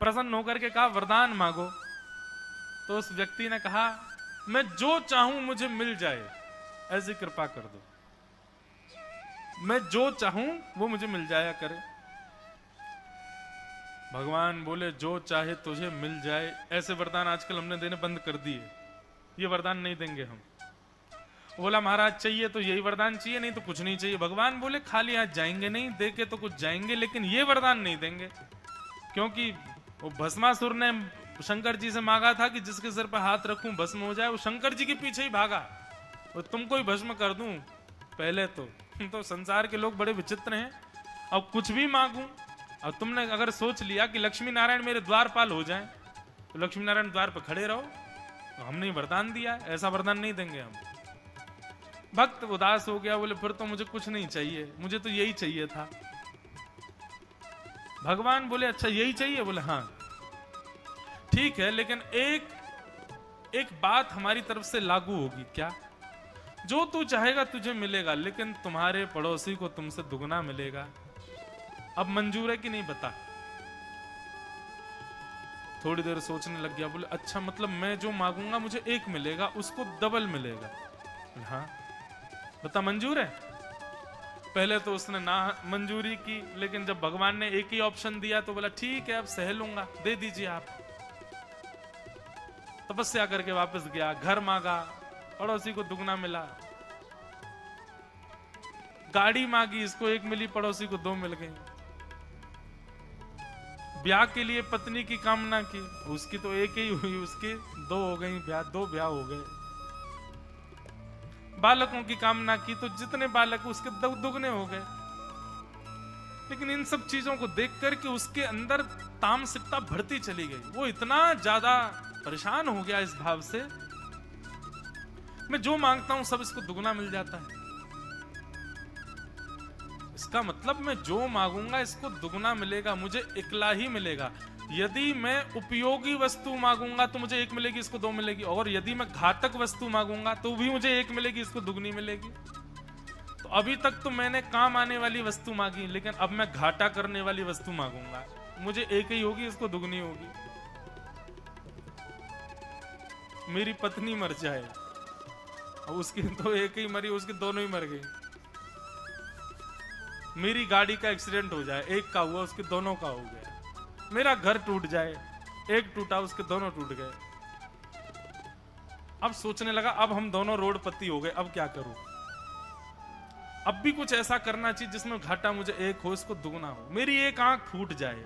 प्रसन्न होकर के कहा वरदान मांगो। तो उस व्यक्ति ने कहा मैं जो चाहूं मुझे मिल जाए, ऐसी कृपा कर दो। मैं जो चाहूं वो मुझे मिल जाया करे। भगवान बोले जो चाहे तुझे मिल जाए, ऐसे वरदान आजकल हमने देने बंद कर दिए, ये वरदान नहीं देंगे हम। बोला महाराज चाहिए तो यही वरदान चाहिए, नहीं तो कुछ नहीं चाहिए। भगवान बोले खाली हाथ जाएंगे नहीं, दे के तो कुछ जाएंगे, लेकिन ये वरदान नहीं देंगे। क्योंकि वो भस्मासुर ने शंकर जी से मांगा था कि जिसके सिर पर हाथ रखूं भस्म हो जाए, वो शंकर जी के पीछे ही भागा, वो तुमको ही भस्म कर दूं पहले तो संसार के लोग बड़े विचित्र हैं। अब कुछ भी मांगूं, अब तुमने अगर सोच लिया कि लक्ष्मी नारायण मेरे द्वारपाल हो जाएं, तो लक्ष्मी नारायण द्वार पर खड़े रहो, तो हमने वरदान दिया, ऐसा वरदान नहीं देंगे हम। भक्त उदास हो गया, बोले फिर तो मुझे कुछ नहीं चाहिए, मुझे तो यही चाहिए था। भगवान बोले अच्छा यही चाहिए? बोले हाँ ठीक है, लेकिन एक बात हमारी तरफ से लागू होगी। क्या? जो तू चाहेगा तुझे मिलेगा, लेकिन तुम्हारे पड़ोसी को तुमसे दुगना मिलेगा। अब मंजूर है कि नहीं बता। थोड़ी देर सोचने लग गया, बोले अच्छा मतलब मैं जो मांगूंगा मुझे एक मिलेगा, उसको डबल मिलेगा। हाँ बता मंजूर है? पहले तो उसने ना मंजूरी की, लेकिन जब भगवान ने एक ही ऑप्शन दिया तो बोला ठीक है अब सह लूंगा, दे दीजिए आप। तपस्या करके वापस गया, घर मांगा, पड़ोसी को दुगना मिला। गाड़ी मांगी, इसको एक मिली, पड़ोसी को दो मिल गई। ब्याह के लिए पत्नी की कामना की, उसकी तो एक ही हुई, उसकी दो हो गई, दो ब्याह हो गए। बालकों की कामना की तो जितने बालक उसके दुगने हो गए। लेकिन इन सब चीजों को देख करके उसके अंदर तामसिकता बढ़ती चली गई। वो इतना ज्यादा परेशान हो गया इस भाव से, मैं जो मांगता हूं सब इसको दुगना मिल जाता है। इसका मतलब मैं जो मांगूंगा इसको दुगना मिलेगा, मुझे इकला ही मिलेगा। यदि मैं उपयोगी वस्तु मांगूंगा तो मुझे एक मिलेगी, इसको दो मिलेगी। और यदि मैं घातक वस्तु मांगूंगा तो भी मुझे एक मिलेगी, इसको दुगनी मिलेगी। तो अभी तक तो मैंने काम आने वाली वस्तु मांगी, लेकिन अब मैं घाटा करने वाली वस्तु मांगूंगा, मुझे एक ही होगी, इसको दुगनी होगी। मेरी पत्नी मर जाए, उसकी तो एक ही मरी, उसकी दोनों ही मर गई। मेरी गाड़ी का एक्सीडेंट हो जाए, एक का हुआ उसके दोनों का हो गया। मेरा घर टूट जाए, एक टूटा उसके दोनों टूट गए। अब सोचने लगा अब हम दोनों रोडपति हो गए, अब क्या करूं? अब भी कुछ ऐसा करना चाहिए जिसमें घाटा मुझे एक हो, इसको दुगना हो। मेरी एक आंख फूट जाए,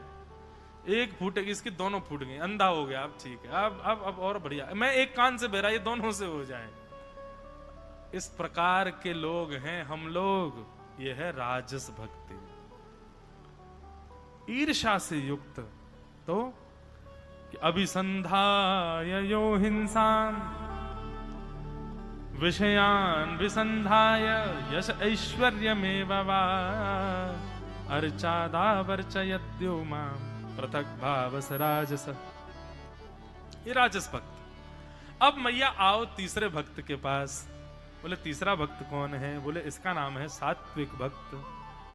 एक फूटेगी, इसकी दोनों फूट गई, अंधा हो गया, अब ठीक है, अब और बढ़िया। मैं एक कान से बहरा, ये दोनों से हो जाए। इस प्रकार के लोग हैं हम लोग। ये है राजस भक्ति, ईर्ष्या से युक्त। तो कि अभिसंधाय यो हिंसाम विषयान विसंधाय यश ऐश्वर्यमेव वा अर्चादा वर्चयद्यो माम पृथक भावस राजस। ये राजस भक्त। अब मैया आओ तीसरे भक्त के पास। बोले तीसरा भक्त कौन है? बोले इसका नाम है सात्विक भक्त।